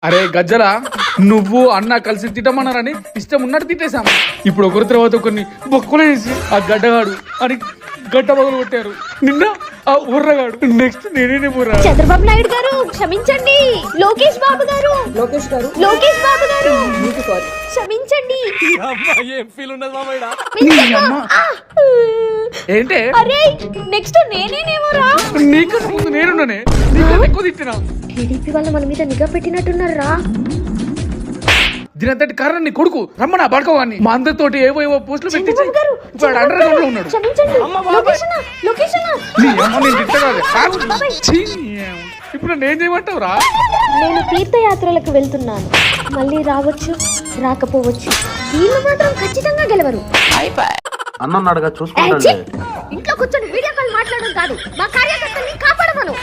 అరే గజ్జల, నువ్వు అన్న కలిసి తిట్టమన్నారని ఇష్టం ఉన్నట్టు తిట్టేశాము. ఇప్పుడు ఒకరి తర్వాత ఒకరిని బొక్కలు వేసి ఆ గడ్డగాడు అని గడ్డ బదులు కొట్టారు. నిన్న ఆ ఉర్రగాడు, నెక్స్ట్ నేనే బుర్రా. చంద్రబాబు నాయుడు గారు క్షమించండి. లోకేష్ బాబు గారు క్షమించండి. ఏంటే అరే నెక్స్ట్ నేనేమోరా. నీకన్నా ముందు నేనున్నానే, నీకన్నా ఎక్కువ తిట్టినా. టీడీపీ వాళ్ళు మన మీద నిఘా పెట్టినట్టున్నారా? దీనంతటి కారణం నీ కొడుకు రమ్మన్నా పడుకోవాన్ని. మా అందరితోటి ఏవో పోస్టులు పెట్టించి చంద్రబాబు గారు, ఇప్పుడు అండర్ గ్రౌండ్ లో ఉన్నాడు. క్షమించండి. లోకేష్ అన్న. నీ అమ్మ నేను తిట్టగానే ఇప్పుడు నేను చేయమంటావురా? నేను తీర్థయాత్రలకు వెళ్తున్నాను. మళ్ళీ రావచ్చు, రాకపోవచ్చు. వీళ్ళు మాత్రం ఖచ్చితంగా గెలవరు. అన్నాడుగా ఏ, చూసుకుంటాను. ఛీ! ఇంట్లో కూర్చొని వీడియో కాల్ మాట్లాడడం కాదు, మా కార్యకర్తల్ని కాపాడమను.